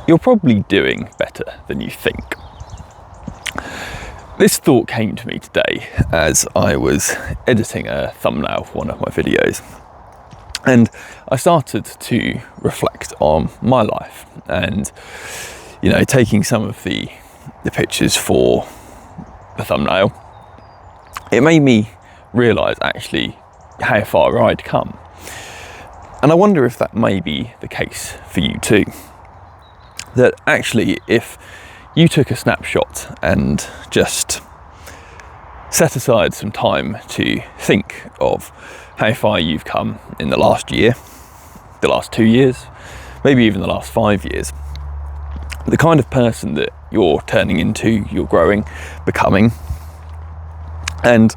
you're probably doing better than you think. This thought came to me today as I was editing a thumbnail for one of my videos, and I started to reflect on my life and, taking some of the pictures for the thumbnail. It made me realise actually how far I'd come, and I wonder if that may be the case for you too. That actually, if you took a snapshot and just set aside some time to think of how far you've come in the last year, the last 2 years, maybe even the last 5 years, the kind of person that you're turning into, you're growing, becoming, and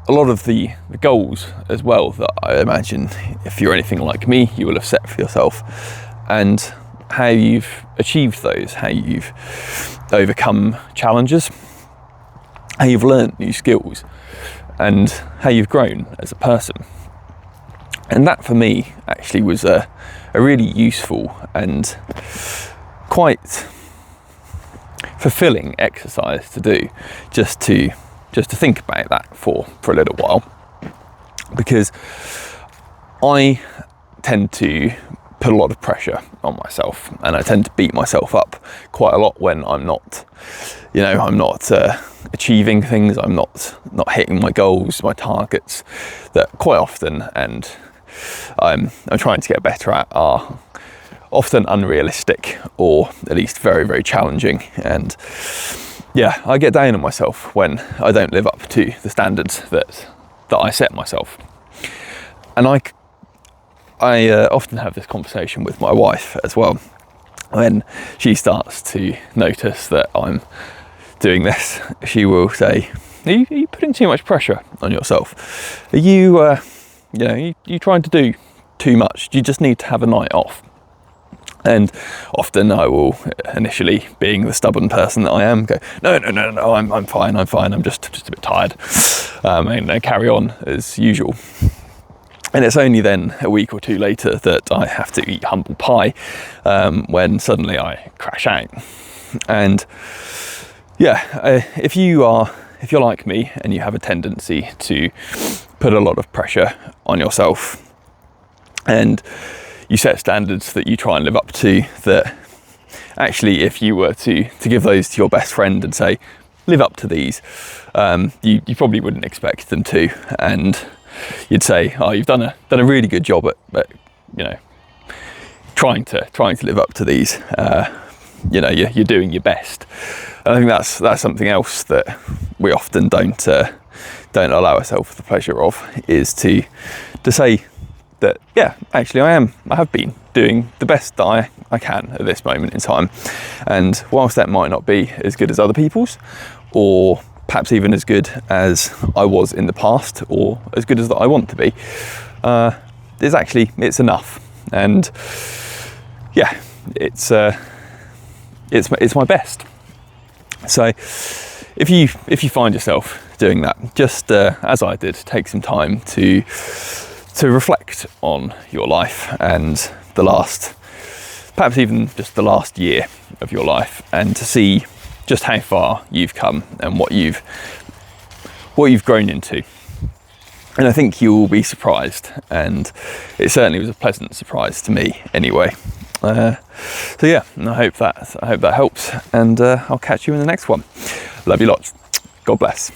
a lot of the goals as well that I imagine, if you're anything like me, you will have set for yourself, and how you've achieved those, how you've overcome challenges, how you've learned new skills, and how you've grown as a person. And that for me actually was a really useful and quite fulfilling exercise to do, just to think about that for a little while, because I tend to put a lot of pressure on myself, and I tend to beat myself up quite a lot when I'm not achieving things, I'm not hitting my goals, my targets, that quite often, and I'm trying to get better at, are often unrealistic, or at least very, very challenging. And yeah, I get down on myself when I don't live up to the standards that I set myself. And I often have this conversation with my wife as well, when she starts to notice that I'm doing this. She will say, are you putting too much pressure on yourself? Are you you trying to do too much? Do you just need to have a night off? And often I will, initially, being the stubborn person that I am, go, no, I'm fine, I'm just a bit tired, and carry on as usual. And it's only then a week or two later that I have to eat humble pie, when suddenly I crash out. And yeah, if you're like me and you have a tendency to put a lot of pressure on yourself, and you set standards that you try and live up to, that actually if you were to give those to your best friend and say, live up to these, you probably wouldn't expect them to, and you'd say, oh, you've done a really good job at trying to live up to these. You're doing your best. And I think that's something else that we often don't allow ourselves the pleasure of, is to say that, yeah, actually I have been doing the best that I can at this moment in time. And whilst that might not be as good as other people's, or perhaps even as good as I was in the past, or as good as that I want to be, it's enough. And yeah, it's my best. So if you find yourself doing that, just as I did, take some time to reflect on your life and perhaps even just the last year of your life, and to see just how far you've come and what you've grown into. And I think you will be surprised, and it certainly was a pleasant surprise to me anyway. So yeah, I hope that helps, and I'll catch you in the next one. Love you lots. God bless.